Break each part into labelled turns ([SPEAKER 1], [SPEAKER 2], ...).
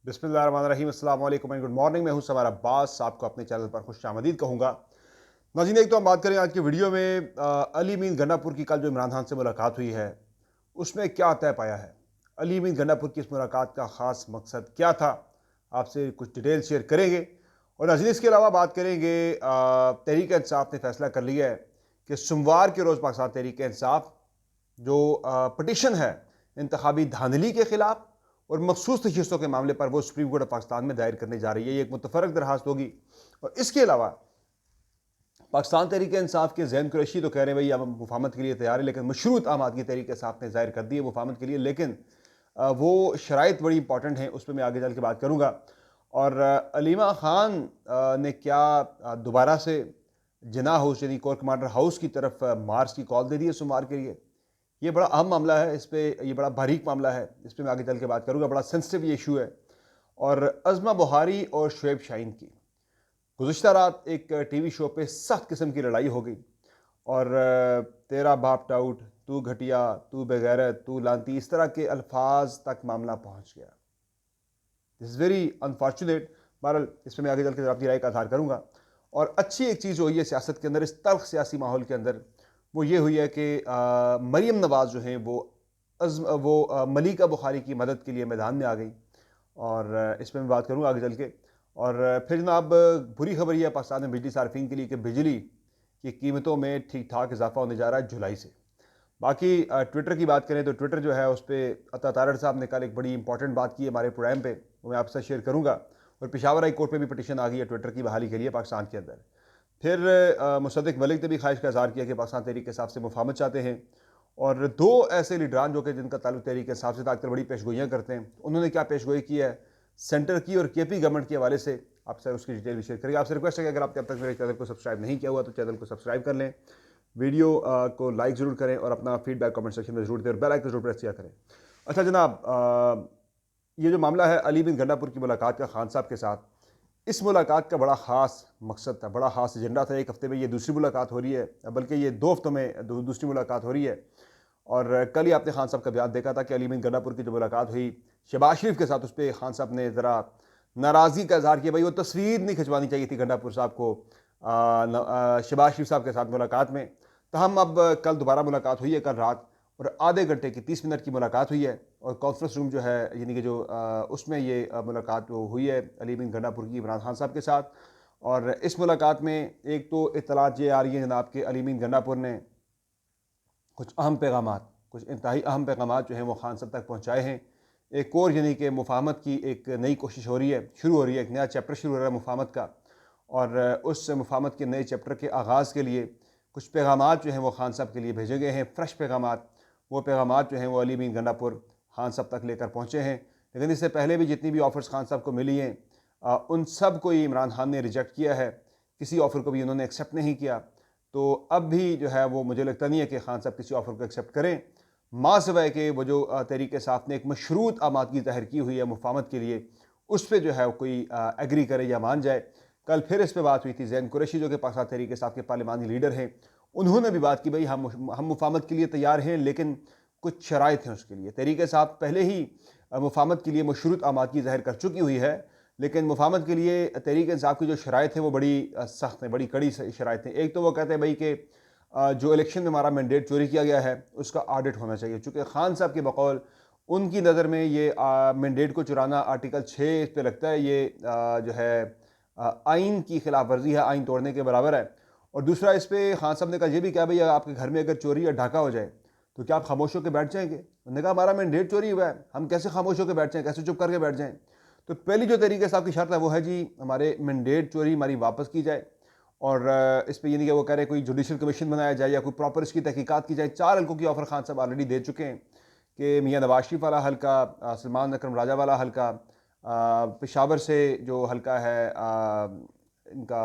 [SPEAKER 1] बिस्मिल्लाहिर्रहमानिर्रहीम, अस्सलाम वालेकुम एंड गुड मॉर्निंग। मैं हूं सवार अब्बास, आपको अपने चैनल पर खुशामदीद कहूँगा। नाज़रीन, एक तो हम बात करें आज की वीडियो में अली मीन गन्नापुर की कल जो इमरान खान से मुलाकात हुई है, उसमें क्या तय पाया है। अली मीन गन्नापुर की इस मुलाकात का ख़ास मकसद क्या था, आपसे कुछ डिटेल शेयर करेंगे। और नाज़रीन, इसके अलावा बात करेंगे तहरीक इंसाफ ने फैसला कर लिया है कि सोमवार के रोज़ पाकिस्तान तहरीक इंसाफ जो पटिशन है इंतखाबी धांधली के खिलाफ और मखसूस नशिस्तों के मामले पर वो सुप्रीम कोर्ट ऑफ पाकिस्तान में दायर करने जा रही है। ये एक मुतफरक दरखास्त होगी। और इसके अलावा पाकिस्तान तहरीक इंसाफ के जैन कुरैशी तो कह रहे हैं भाई अब मुफाहमत के लिए तैयार है, लेकिन मशरूत आम आदमी तहरीक इंसाफ ने जाहिर कर दी है मुफाहमत के लिए, लेकिन वो शराइत बड़ी इंपॉर्टेंट हैं, उस पर मैं आगे चल के बात करूँगा। और अलीमा खान ने क्या दोबारा से जना हाउस यानी कोर कमांडर हाउस की तरफ मार्च की कॉल दे दी है सोमवार के लिए। ये बड़ा अहम मामला है, इस पे ये बड़ा बारीक मामला है, इस पे मैं आगे चल के बात करूँगा। बड़ा सेंसिटिव ये इशू है। और अज़मा बुहारी और शुएब शाहीन की गुज़िश्ता रात एक टीवी शो पे सख्त किस्म की लड़ाई हो गई। और तेरा बाप टाउट, तू घटिया, तू बेगैरत, तू लानती, इस तरह के अल्फाज तक मामला पहुँच गया। This is very unfortunate. बहरहाल इस पर मैं आगे चल के आपकी राय का आधार करूँगा। और अच्छी एक चीज़ हुई है सियासत के अंदर, इस तल्ख सियासी माहौल के अंदर, वो ये हुई है कि मरीम नवाज़ जो हैं वो मलिका बुखारी की मदद के लिए मैदान में आ गई। और इस पर मैं बात करूँगा आगे चल के। और फिर जनाब, बुरी खबर यह है पाकिस्तान में बिजली सार्फिन के लिए कि बिजली की कीमतों में ठीक ठाक इजाफा होने जा रहा है जुलाई से। बाकी ट्विटर की बात करें तो ट्विटर जो है उस पर अता तारड़ साहब ने कल एक बड़ी इंपॉर्टेंट बात की है हमारे प्रोग्राम पे, वो मैं आपसे शेयर करूँगा। और पेशावर हाई कोर्ट में भी पटिशन आ गई है ट्विटर की बहाली के लिए पाकिस्तान के अंदर। फिर मुसद्दिक मलिक ने भी ख्वाहिश का इज़हार किया कि पाकिस्तान तहरीक इंसाफ से मुफाहमत चाहते हैं। और दो ऐसे लीडरान जो कि जिनका ताल्लुक तहरीक इंसाफ से आकर बड़ी पेशगोइयाँ करते हैं, उन्होंने क्या पेशगोई की है सेंटर की और के पी गवर्नमेंट के हवाले से, आपसे उसकी डिटेल भी शेयर करेंगे। आपसे रिक्वेस्ट है कि अगर आपने अब तक मेरे चैनल को सब्सक्राइब नहीं किया हुआ तो चैनल को सब्सक्राइब कर लें, वीडियो को लाइक ज़रूर करें और अपना फीडबैक कमेंट सेक्शन में ज़रूर दें और बेल आइकन ज़रूर प्रेस किया करें। अच्छा जनाब, ये जो मामला है अली बिन गन्नापुर की मुलाकात का खान साहब के साथ, इस मुलाकात का बड़ा ख़ास मकसद था, बड़ा ख़ास एजेंडा था। एक हफ़्ते में ये दूसरी मुलाकात हो रही है, बल्कि ये 2 हफ़्तों में दूसरी मुलाकात हो रही है। और कल ही आपने खान साहब का बयान देखा था कि अली बिन गन्नापुर की जो मुलाकात हुई शहबाज शरीफ के साथ, उस पर खान साहब ने ज़रा नाराज़गी का इजहार किया। भाई वो तस्वीर नहीं खिंचवानी चाहिए थी गन्नापुर साहब को शहबाज शरीफ साहब के साथ मुलाकात में। तो हम अब कल दोबारा मुलाकात हुई है कल रात, और आधे घंटे की 30 मिनट की मुलाकात हुई है। और कॉन्फ्रेंस रूम जो है यानी कि जो उसमें ये मुलाकात हुई है अली बिन गन्नापुर की इमरान खान साहब के साथ। और इस मुलाकात में एक तो इत्तलात ये आ रही है जनाब कि अली बिन गन्नापुर ने कुछ अहम पैगामात, कुछ इंतहाई अहम पैगामात जो हैं वो खान साहब तक पहुँचाए हैं। एक और यानी कि मुफाहमत की एक नई कोशिश हो रही है, शुरू हो रही है, एक नया चैप्टर शुरू हो रहा है मुफाहमत का। और उस मुफाहमत के नए चैप्टर के आगाज़ के लिए कुछ पैगामात जो हैं वो खान साहब के लिए भेजे गए हैं, फ्रेश पैगामात। वो पैगामात जो हैं वो अली बिन गन्नापुर खान साहब तक लेकर पहुँचे हैं। लेकिन इससे पहले भी जितनी भी ऑफ़र्स खान साहब को मिली हैं, उन सब को ही इमरान खान ने रिजेक्ट किया है, किसी ऑफ़र को भी उन्होंने एक्सेप्ट नहीं किया। तो अब भी जो है वो मुझे लगता नहीं है कि खान साहब किसी ऑफ़र को एक्सेप्ट करें, माँ सिवाय कि वो जो तहरीक इंसाफ ने एक मशरूत आमादगी ज़ाहिर की हुई है मुफाहमत के लिए, उस पर जो है कोई एग्री करे या मान जाए। कल फिर इस पर बात हुई थी। जैन कुरैशी जो कि पाकिस्तान तहरीक इंसाफ के पार्लिमानी लीडर हैं, उन्होंने भी बात की भाई हम मुफाहमत के लिए तैयार हैं, लेकिन कुछ शराइत हैं उसके लिए। तहरीक इंसाफ पहले ही मुफाहमत के लिए मशरूत आमादगी ज़ाहिर कर चुकी हुई है, लेकिन मुफाहमत के लिए तहरीक इंसाफ की जो शराइत है वो बड़ी सख्त हैं, बड़ी कड़ी शराइत हैं। एक तो वो कहते हैं भाई कि जो इलेक्शन में हमारा मैंडेट चोरी किया गया है उसका ऑडिट होना चाहिए, चूँकि खान साहब के बकौल उनकी नज़र में ये मैंडेट को चुराना आर्टिकल 6 पे लगता है, ये जो है आइन की खिलाफ वर्जी है, आइन तोड़ने के बराबर है। और दूसरा इस पर खान साहब ने कहा, ये भी कहा भाई आपके घर में अगर चोरी या ढाका हो जाए तो क्या आप खामोश होकर बैठ जाएंगे। उन्होंने कहा हमारा मैंडेट चोरी हुआ है, हम कैसे खामोश होकर बैठ जाएँ, कैसे चुप करके बैठ जाएँ। तो पहली जो तरीके साहब की शर्त है वो है जी हमारे मैंडेट चोरी हमारी वापस की जाए। और इस पर यानी कि वो कह रहे हैं कोई जुडिशल कमीशन बनाया जाए या कोई प्रॉपर इसकी तहकीकात की जाए। 4 हल्कों की ऑफर खान साहब ऑलरेडी दे चुके हैं कि मियाँ नवाज शरीफ वाला हल्का, सलमान अकरम राजा वाला हल्का, पेशावर से जो हल्का है इनका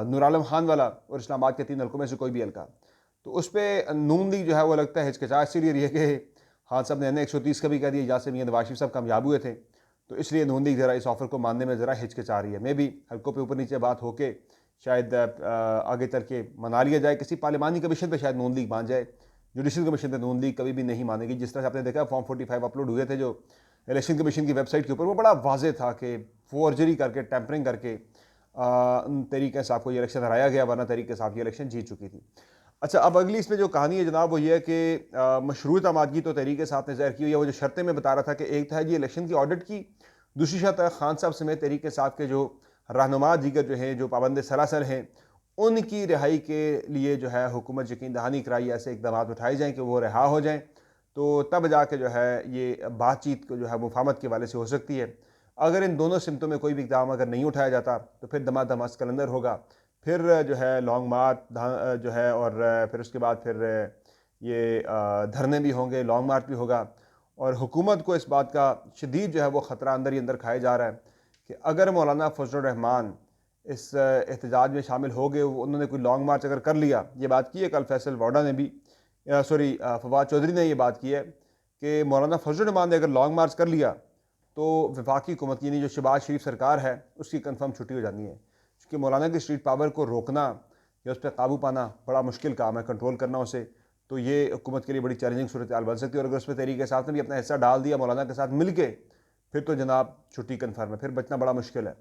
[SPEAKER 1] नूर आलम खान वाला, और इस्लामाबाद के 3 हल्कों में से कोई भी हल्का। तो उस पर नून लीग जो है वो लगता है हिचकिचा इसीलिए रही है कि खान साहब ने 130 का भी कह दिया, जहाँ से मियाँ नवाज शरीफ साहब कामयाब हुए थे। तो इसलिए नून लीग ज़रा इस ऑफ़र को मानने में ज़रा हिचकिचा रही है। मे भी हल्कों पे ऊपर नीचे बात होके शायद आगे चल के मना लिया जाए, किसी पार्लिमानी कमीशन पे शायद नून लीग मान जाए। जुडिशल कमीशन पे नून लीग कभी भी नहीं मानेगी। जिस तरह से आपने देखा फॉर्म 45 अपलोड हुए थे जो इलेक्शन कमीशन की वेबसाइट के ऊपर, वो बड़ा वाज़ेह था कि फॉर्जरी करके, टैंपरिंग करके तरीके साहब को ये इलेक्शन हराया गया, वरना तरीके साहब ये इलेक्शन जीत चुकी थी। अच्छा, अब अगली इसमें जो कहानी है जनाब वो ये है कि मशरूत आमादगी तो तहरीक साहब ने ज़ाहिर की हुई है। वो जो शर्तें मैं बता रहा था कि एक था जी इलेक्शन की ऑडिट की, दूसरी शर्त है खान साहब समेत तहरीक साहब के जो रहनुमा दीगर जो हैं, जो पाबंद सरासर हैं, उनकी रिहाई के लिए जो है हुकूमत यकीन दहानी कराई, ऐसे इकदाम उठाए जाएँ कि वो रिहा हो जाएँ। तो तब जाके जो है ये बातचीत को जो है मुफाहमत के वाले से हो सकती है। अगर इन दोनों सिमतों में कोई भी इकदाम अगर नहीं उठाया जाता तो फिर दमादम अस्कलंदर होगा, फिर जो है लॉन्ग मार्च जो है, और फिर उसके बाद फिर ये धरने भी होंगे, लॉन्ग मार्च भी होगा। और हुकूमत को इस बात का शदीद जो है वो ख़तरा अंदर ही अंदर खाया जा रहा है कि अगर मौलाना फजल रहमान इस एहतजाज में शामिल हो गए, उन्होंने कोई लॉन्ग मार्च अगर कर लिया, ये बात की है कल फैसल वाडा ने भी, सॉरी फवाद चौधरी ने ये बात की है कि मौलाना फजल रहमान ने अगर लॉन्ग मार्च कर लिया तो वफाकी हुकूमत यानी जो शहबाज शरीफ सरकार है उसकी कन्फर्म छुट्टी हो जानी है। क्योंकि मौलाना की स्ट्रीट पावर को रोकना या उस पर काबू पाना बड़ा मुश्किल काम है, कंट्रोल करना उसे, तो ये हुकूमत के लिए बड़ी चैलेंजिंग सूरत हाल बन सकती है। और अगर उस पर तहरीक साहब ने भी अपना हिस्सा डाल दिया मौलाना के साथ मिल के, फिर तो जनाब छुट्टी कन्फर्म है, फिर बचना बड़ा मुश्किल है।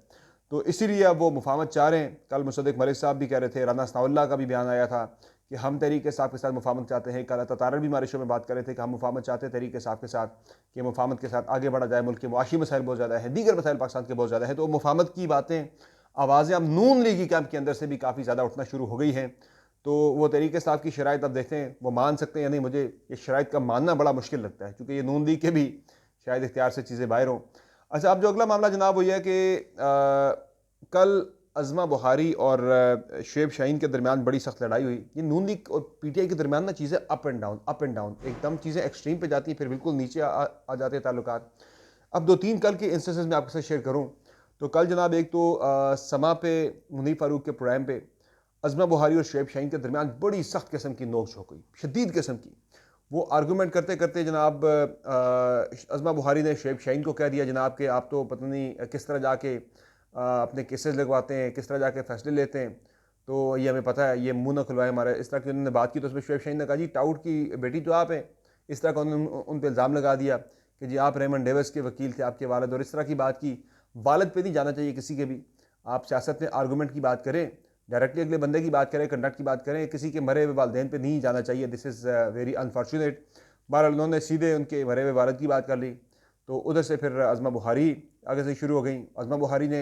[SPEAKER 1] तो इसीलिए अब वो मुफाहमत चाह रहे हैं। कल मुसद्दिक मलिक साहब भी कह रहे थे, राना सनाउल्लाह का भी बयान आया था कि हम तहरीक साहब के साथ मुफाहमत चाहते हैं। कल तारर भी हमारे शो में बात कर रहे थे कि हम मुफाहमत चाहते हैं तहरीक साहब के साथ, कि मुफाहमत के साथ आगे बढ़ा जाए। मुल्क के मुआशी मसाइल बहुत ज़्यादा है, दीगर मसाइल पाकिस्तान के बहुत ज़्यादा है, तो मुफाहमत की बातें, आवाज़ें अब नून लीगी कैंप के अंदर से भी काफ़ी ज़्यादा उठना शुरू हो गई हैं। तो वो तहरीक साहब की शराइत अब देखते हैं वो मान सकते हैं या नहीं। मुझे ये शराइत का मानना बड़ा मुश्किल लगता है, क्योंकि ये नून लीग के भी शायद इख्तियार से चीज़ें बाहर हों। अच्छा, अब जो अगला मामला जनाब वो ये है कि कल अज़मा बुहारी और शुएब शाहीन के दरमियान बड़ी सख्त लड़ाई हुई। ये नून लीग और पीटीआई के दरमियान ना चीज़ें अप एंड डाउन, एकदम चीज़ें एक्सट्रीम पे जाती हैं, फिर बिल्कुल नीचे आ जाते हैं ताल्लुकात। अब 2-3 कल के इंस्टेंसेस में आपके साथ शेयर करूँ तो कल जनाब एक तो समा पे मुनीर फारूक के प्रोग्राम पे अज़मा बुहारी और शुएब शाहीन के दरमियान बड़ी सख्त किस्म की नोक झोंक हुई, शदीद किस्म की। वो आर्गूमेंट करते करते जनाब अज़मा बुहारी ने शुएब शाहीन को कह दिया जनाब कि आप तो पता नहीं किस तरह जाके अपने केसेस लगवाते हैं, किस तरह जाके फैसले लेते हैं, तो ये हमें पता है, ये मुंह ना खुलवाए हमारे। इस तरह की उन्होंने बात की तो उसमें शुएब शाहीन ने कहा जी टाउट की बेटी तो आप हैं। इस तरह का उन्होंने उन पर इल्ज़ाम लगा दिया कि जी आप रेमंड डेविस के वकील थे, आपके वालिद, और इस तरह की बात की। वालिद पे नहीं जाना चाहिए किसी के भी। आप सियासत में आर्गूमेंट की बात करें, डायरेक्टली अगले बंदे की बात करें, कंडक्ट की बात करें, किसी के मरे हुए वालदेन पे नहीं जाना चाहिए। This is very unfortunate. बहरहाल उन्होंने सीधे उनके मरे हुए वालिद की बात कर ली। तो उधर से फिर अज़मा बुहारी आगे से शुरू हो गई। अज़मा बुहारी ने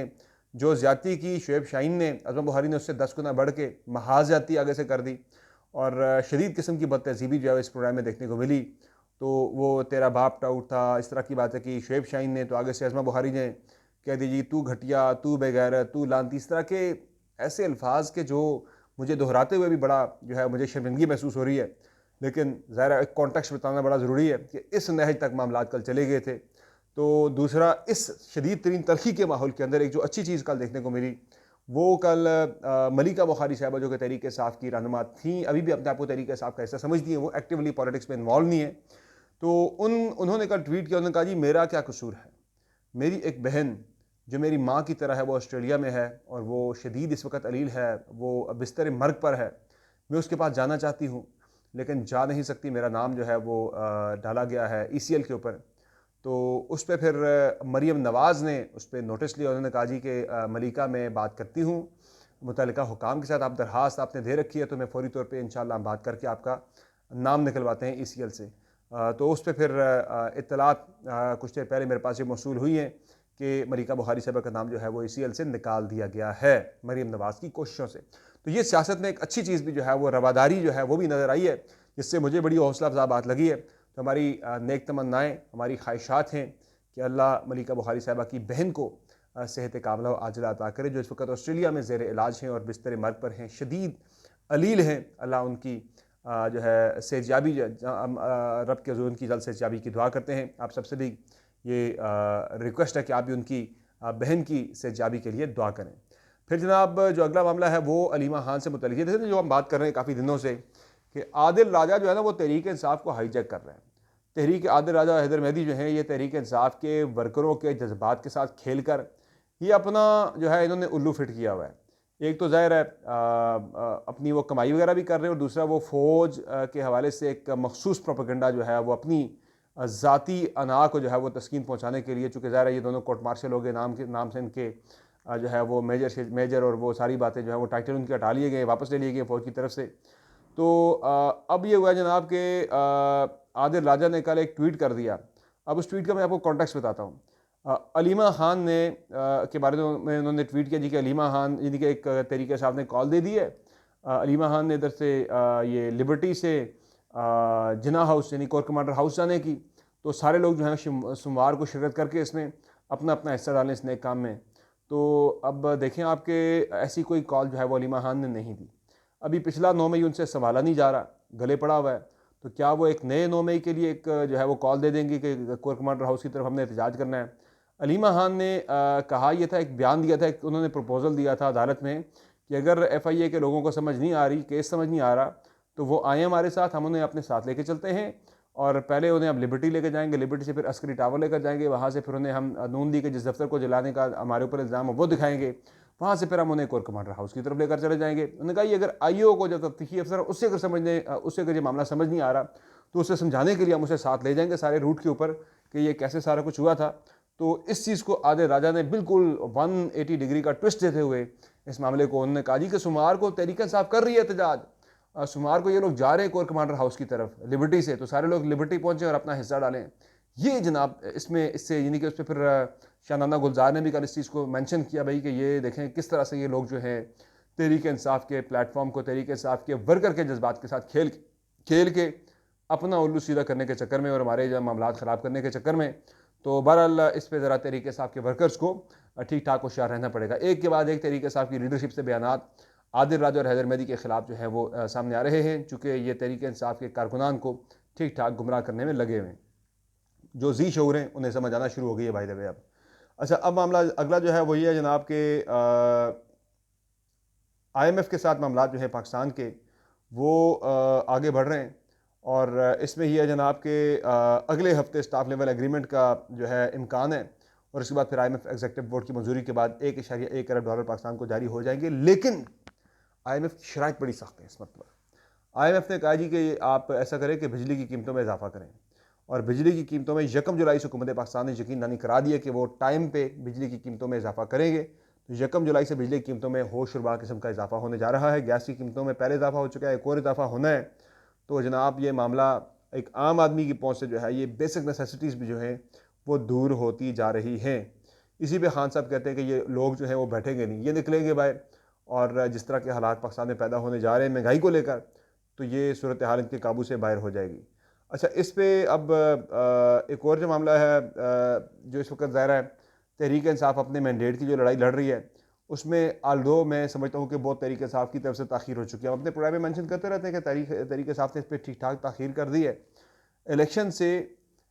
[SPEAKER 1] जो ज़्यादती की शुएब शाहीन ने, अज़मा बुहारी ने उससे 10 गुना बढ़ के महाज ज़्यादती आगे से कर दी। और शदीद किस्म की बदतहज़ीबी जो है इस प्रोग्राम में देखने को मिली। तो वो तेरा बाप टाउट था, इस तरह की बातें की शुएब शाहीन ने। तो आगे से अज़मा बुहारी ने कह दी जी तू घटिया, तू बेगैरत, तू लानती, इस तरह के ऐसे अल्फाज के जो मुझे दोहराते हुए भी बड़ा जो है मुझे शर्मिंदगी महसूस हो रही है। लेकिन ज़ाहिर एक कॉन्टेक्स्ट बताना बड़ा ज़रूरी है कि इस नहज तक मामला कल चले गए थे। तो दूसरा, इस शदीद तरीन तलखी के माहौल के अंदर एक जो अच्छी चीज़ कल देखने को मिली, वो कल मलिका बुखारी साहबा जो कि तहरीक साफ की रहनुमा थी, अभी भी अपने आप को तहरीक साफ का हिस्सा समझती हैं, वो एक्टिवली पॉलिटिक्स में इन्वॉल्व नहीं है। तो उन्होंने कल ट्वीट किया, उन्होंने कहा जी मेरा क्या कसूर है, मेरी एक बहन जो मेरी माँ की तरह है वो ऑस्ट्रेलिया में है और वो शदीद इस वक्त अलील है, वो बिस्तर मर्ग पर है, मैं उसके पास जाना चाहती हूँ लेकिन जा नहीं सकती। मेरा नाम जो है वो डाला गया है ECL के ऊपर। तो उस पर फिर मरीम नवाज़ ने उस पर नोटिस लिया। उन्होंने कहा जी कि मलिका मैं बात करती हूँ मुतल्लिका हुकाम के साथ, आप दरख्वास्त आपने दे रखी है तो मैं फौरी तौर पे इंशाल्लाह हम बात करके आपका नाम निकलवाते हैं ECL से। तो उस पर फिर इत्तलात कुछ देर पहले मेरे पास ये मौसूल हुई है कि मलिका बुखारी साहबा का नाम जो है वो ECL से निकाल दिया गया है मरीम नवाज़ की कोशिशों से। तो ये सियासत में एक अच्छी चीज़ भी जो है वो रवादारी जो है वो भी नज़र आई है, जिससे मुझे बड़ी हौसला अफजा बात लगी है। तो हमारी नेक तमन्नाएँ, हमारी ख्वाहिशात हैं कि अल्लाह मलिका बुखारी साहबा की बहन को सेहत कामला व आजिला अता करे, जो इस वक्त ऑस्ट्रेलिया में ज़ेर इलाज हैं और बिस्तर मर्ग पर हैं, शदीद अलील हैं। अल्लाह उनकी जो है सेहतयाबी, रब के हज़ूर उनकी जल्द सेहतयाबी की दुआ करते हैं। आप सबसे भी ये रिक्वेस्ट है कि आप भी उनकी बहन की सेहतयाबी के लिए दुआ करें। फिर जनाब जो अगला मामला है वो अलीमा खान से मुतल्लिक़ है। जैसे जो हम बात कर रहे हैं काफ़ी दिनों से कि आदिल राजा जो है ना वो तहरीक इंसाफ को हाईजैक कर रहे हैं। तहरीक आदिल राजा हैदर मेहदी जो हैं ये तहरीक इंसाफ के वर्करों के जज्बात के साथ खेल कर ये अपना जो है इन्होंने उल्लू फिट किया हुआ है। एक तो ज़ाहिर है अपनी वो कमाई वगैरह भी कर रहे हैं, और दूसरा वो फ़ौज के हवाले से एक मखसूस प्रोपेगेंडा जो है वो अपनी ज़ाती अना को जो है वो तस्कीन पहुँचाने के लिए, चूँकि ज़ाहिर है ये दोनों कोर्ट मार्शल हो गए, नाम से इनके जो है वो मेजर और वो सारी बातें जो है वो टाइटल उनके हटा लिए गए, वापस ले लिए गए फ़ौज की तरफ से। तो अब ये हुआ जनाब कि आदिल राजा ने कल एक ट्वीट कर दिया। अब उस ट्वीट का मैं आपको कॉन्टेक्स्ट बताता हूँ। अलीमा खान ने के बारे में उन्होंने ट्वीट किया जी कि अलीमा खान यानी कि एक तरीके से आपने कॉल दे दी है। अलीमा खान ने इधर से ये लिबर्टी से जिना हाउस यानी कोर कमांडर हाउस जाने की, तो सारे लोग जो हैं सोमवार को शिरकत करके इसमें अपना अपना हिस्सा डालें इस नेक काम में। तो अब देखें आपके ऐसी कोई कॉल जो है वो अलीमा खान ने नहीं दी। अभी पिछला 9 मई उनसे संभाला नहीं जा रहा, गले पड़ा हुआ है। तो क्या वो एक नए 9 मई के लिए एक जो है वो कॉल दे देंगे कि कोर कमांडर हाउस की तरफ हमने एहतजाज करना है। अलीमा खान ने कहा यह था, एक बयान दिया था, एक उन्होंने प्रपोजल दिया था अदालत में कि अगर FIA के लोगों को समझ नहीं आ रही, केस समझ नहीं आ रहा, तो वो आए हमारे साथ, हम उन्हें अपने साथ लेके चलते हैं और पहले उन्हें अब लिबर्टी लेकर जाएंगे, लिबर्टी से फिर अस्करी टावर लेकर जाएंगे, वहाँ से फिर उन्हें हम नून लीग के जिस दफ्तर को जलाने का हमारे ऊपर इल्ज़ाम है वो दिखाएंगे, वहाँ से फिर हम उन्हें कोर कमांडर हाउस की तरफ लेकर चले जाएंगे। उन्होंने कहा ये अगर IO को, जब तफ्तीशी अफसर उससे अगर ये मामला समझ नहीं आ रहा, तो उसे समझाने के लिए हम उसे साथ ले जाएंगे सारे रूट के ऊपर कि ये कैसे सारा कुछ हुआ था। तो इस चीज़ को आदिल राजा ने बिल्कुल 180 डिग्री का ट्विस्ट देते हुए इस मामले को उन्होंने कहा जी कि सोमवार को तहरीक इंसाफ कर रही है एहतजाज, सोमवार को ये लोग जा रहे हैं कोर कमांडर हाउस की तरफ लिबर्टी से, तो सारे लोग लिबर्टी पहुंचे और अपना हिस्सा डालें। ये जनाब इसमें इससे यानी कि उस पर फिर शानाना गुलजार ने भी कल इस चीज़ को मेंशन किया भाई कि ये देखें किस तरह से ये लोग जो हैं तहरीक इंसाफ के प्लेटफॉर्म को, तहरीक इंसाफ के वर्कर के जज्बात के साथ खेल के अपना उल्लू सीधा करने के चक्कर में और हमारे जो मामला ख़राब करने के चक्कर में। तो बहरहाल इस पर ज़रा तहरीक इंसाफ के वर्कर्स को ठीक ठाक होशियार रहना पड़ेगा। एक के बाद एक तहरीक इंसाफ की लीडरशिप से बयानात आदिल राजा और हैदर मेहदी के खिलाफ जो है वो सामने आ रहे हैं, चूँकि ये तहरीक इंसाफ के कारकुनान को ठीक ठाक गुमराह करने में लगे हुए हैं। जो जी शऊर हैं उन्हें समझ आना शुरू हो गई है भाई दबे अब। अच्छा, अब मामला अगला जो है वही है जनाब के IMF के साथ मामला जो है पाकिस्तान के वो आगे बढ़ रहे हैं और इसमें ही है जनाब के अगले हफ्ते स्टाफ लेवल एग्रीमेंट का जो है इम्कान है और उसके बाद फिर IMF एग्जीक्यूटिव बोर्ड की मंजूरी के बाद $1.1 अरब पाकिस्तान को जारी हो जाएंगे। लेकिन IMF की शराइत बड़ी सख्त है इस मतलब। IMF ने कहा जी कि आप ऐसा करें कि बिजली की कीमतों में इजाफा करें और बिजली की कीमतों में 1 जुलाई से हुकूमत पाकिस्तान ने यकीन दहानी करा दिया कि वो टाइम पे बिजली की कीमतों में इजाफा करेंगे। तो 1 जुलाई से बिजली की कीमतों में होशरुबा किस्म का इजाफा होने जा रहा है। गैस की कीमतों में पहले इजाफा हो चुका है, एक और इजाफा होना है। तो जनाब ये मामला एक आम आदमी की पहुँच से जो है ये बेसिक नेसेसिटीज़ भी जो हैं वो दूर होती जा रही हैं। इसी पे खान साहब कहते हैं कि ये लोग जो हैं वो बैठेंगे नहीं, ये निकलेंगे बाहर। और जिस तरह के हालात पाकिस्तान में पैदा होने जा रहे हैं महंगाई को लेकर, तो ये सूरत हाल इनके काबू से बाहर हो जाएगी। अच्छा, इस पर अब एक और जो मामला है जो इस वक्त ज़ाहिर है तहरीक इंसाफ अपने मैंडेट की जो लड़ाई लड़ रही है उसमें आल्दो मैं समझता हूँ कि बहुत तहरीक इंसाफ की तरफ से ताख़ीर हो चुकी है। हम अपने प्रोग्राम में मेंशन करते रहते हैं कि तहरीक इंसाफ ने इस पर ठीक ठाक ताख़ीर कर दी है। इलेक्शन से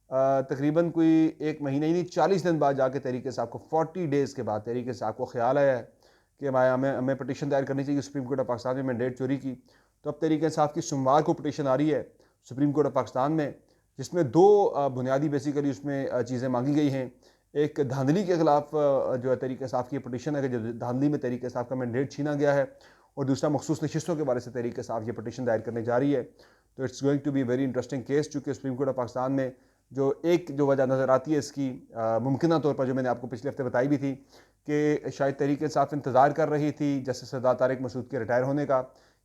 [SPEAKER 1] तकरीबन कोई 1 महीने ही नहीं 40 दिन बाद जाके तहरीक इंसाफ को 40 डेज़ के बाद तहरीक इंसाफ को ख्याल आया है कि हमें पटिशन दायर करनी चाहिए सुप्रीम कोर्ट ऑफ पाकिस्तान में मैंडेट चोरी की। तो अब तहरीक इंसाफ की सोमवार को पटिशन आ रही है सुप्रीम कोर्ट ऑफ पाकिस्तान में, जिसमें 2 बुनियादी बेसिकली उसमें चीज़ें मांगी गई हैं। एक धांधली के खिलाफ जो है तहरीक इंसाफ की पटिशन है कि जो धांधली में तहरीक इंसाफ का मैंडेट छीना गया है, और दूसरा मखसूस नशिस्तों के बारे से तहरीक इंसाफ ये पटिशन दायर करने जा रही है। तो it's going to be very interesting case, चूँकि सुप्रीम कोर्ट ऑफ पाकिस्तान में जो वजह नज़र आती है इसकी मुमकिन तौर पर जो मैंने आपको पिछले हफ्ते बताई भी थी कि शायद तहरीक इंसाफ इंतज़ार कर रही थी जस्टिस सरदार तारिक मसूद के रिटायर होने का,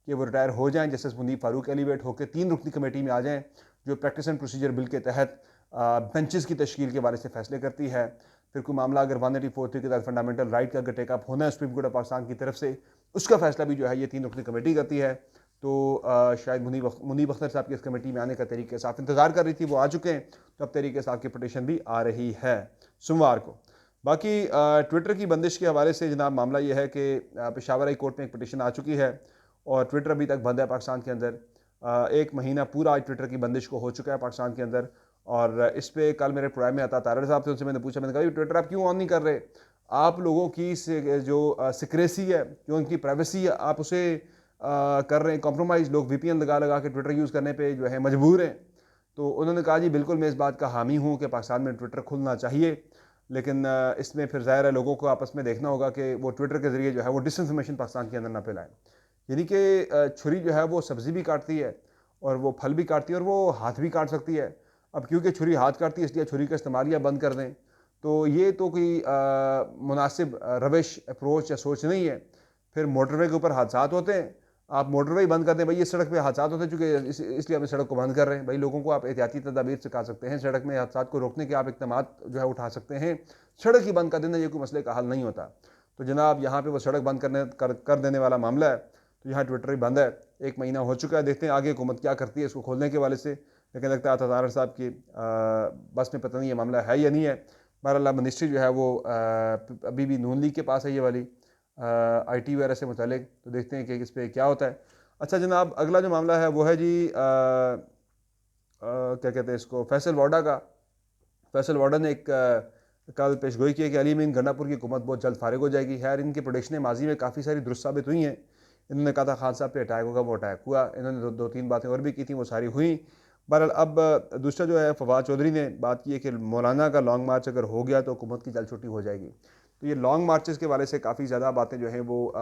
[SPEAKER 1] कि वो रिटायर हो जाएं, जस्टिस मुनीब फारूक एलिवेट होकर 3 रुकनी कमेटी में आ जाएं जो प्रैक्टिस एंड प्रोसीजर बिल के तहत बेंचेस की तश्कील के बारे से फैसले करती है। फिर कोई मामला अगर 184 के तहत फंडामेंटल राइट का अगर टेकअप होना है सुप्रीम कोर्ट ऑफ पाकिस्तान की तरफ से, उसका फैसला भी जो है ये 3 रुकनी कमेटी करती है। तो शायद मुनीब अख्तर साहब की इस कमेटी में आने का तहरीक इंसाफ इंतज़ार कर रही थी, वो आ चुके हैं। तो अब तहरीक इंसाफ की पटिशन भी आ रही है सोमवार को। बाकी ट्विटर की बंदिश के हवाले से जनाब मामला ये है कि पेशावर हाई कोर्ट में एक पटिशन आ चुकी है और ट्विटर अभी तक बंद है पाकिस्तान के अंदर। 1 महीना पूरा आज ट्विटर की बंदिश को हो चुका है पाकिस्तान के अंदर। और इस पर कल मेरे प्रोग्राम में आता तारड़ साहब थे, उनसे मैंने पूछा, मैंने कहा ट्विटर आप क्यों ऑन नहीं कर रहे? आप लोगों की जो सिक्रेसी है, जो उनकी प्राइवेसी है, आप उसे कर रहे हैं कॉम्प्रोमाइज़। लोग VPN लगा के ट्विटर यूज़ करने पे जो है मजबूर हैं। तो उन्होंने कहा जी बिल्कुल मैं इस बात का हामी हूँ कि पाकिस्तान में ट्विटर खुलना चाहिए, लेकिन इसमें फिर ज़ाहिर है लोगों को आपस में देखना होगा कि वो ट्विटर के ज़रिए जो है वो डिसइंफॉर्मेशन पाकिस्तान के अंदर ना फैलाएं। यानी कि छुरी जो है वो सब्ज़ी भी काटती है और वो फल भी काटती है और वो हाथ भी काट सकती है। अब क्योंकि छुरी हाथ काटती है इसलिए छुरी का इस्तेमाल या बंद कर दें, तो ये तो कोई मुनासिब रविश, अप्रोच या सोच नहीं है। फिर मोटरवे के ऊपर हादसात होते हैं, आप मोटरवे ही बंद कर दें, भाई ये सड़क पे हादसात होते हैं चूँकि इसलिए हम सड़क को बंद कर रहे हैं। भाई लोगों को आप एहतियाती तदाबीर सिखा सकते हैं, सड़क में हादसात को रोकने के आप इक़दामात जो है उठा सकते हैं। सड़क ही बंद कर देना ये कोई मसले का हल नहीं होता। तो जनाब यहाँ पे वो सड़क बंद कर देने वाला मामला है, तो यहाँ ट्विटर ही बंद है, 1 महीना हो चुका है। देखते हैं आगे हुकूमत क्या करती है इसको खोलने के वाले से। लेकिन लगता है अता साहब की बस में पता नहीं ये मामला है या नहीं है। बहरहाल मिनिस्ट्री जो है वो अभी भी नून लीग के पास है ये वाली IT वगैरह से मुतालिक, तो देखते हैं कि इस पर क्या होता है। अच्छा जनाब, अगला जो मामला है वो है जी क्या कहते हैं इसको, फैसल वाडा का। फैसल वाडा ने एक कल पेशगोई की है कि अली अमीन गन्नापुर की हुकूमत बहुत जल्द फारिग हो जाएगी। खैर इनकी प्रोडिक्शनें माजी में काफ़ी सारी दुरुस्त साबित हुई हैं। इन्होंने कहा था खान साहब पे अटैक होगा, वो अटैक हुआ। इन्होंने दो तीन बातें और भी की थी, वो सारी हुई। बहरहाल अब दूसरा जो है फवाद चौधरी ने बात की है कि मौलाना का लॉन्ग मार्च अगर हो गया तो हुकूमत की जल्द छुट्टी हो जाएगी। तो ये लॉन्ग मार्चेस के वाले से काफ़ी ज़्यादा बातें जो हैं वो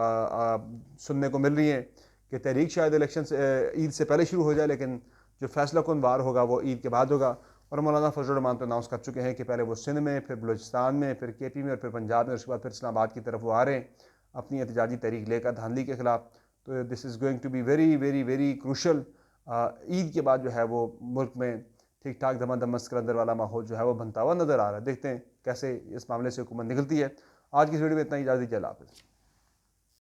[SPEAKER 1] सुनने को मिल रही हैं कि तहरीक शायद इलेक्शन से ईद से पहले शुरू हो जाए, लेकिन जो फैसला कुन वार होगा वो ईद के बाद होगा। और मौलाना फजल रहमान तो अनाउंस कर चुके हैं कि पहले वो सिंध में, फिर बलूचिस्तान में, फिर KP में और फिर पंजाब में, उसके बाद फिर इस्लामाबाद की तरफ वो आ रहे हैं अपनी एहतजाजी तहरीक लेकर धांधली के ख़िलाफ़। तो this is going to be very very very crucial. Eid के बाद जो है वो मुल्क में ठीक ठाक दमादम मस्कर वाला माहौल जो है वो बनता हुआ नज़र आ रहा है। देखते हैं कैसे इस मामले से हुकूमत निकलती है। आज की इस वीडियो में इतना ही, इजाज़त दीजिए, अल्लाह हाफ़िज़।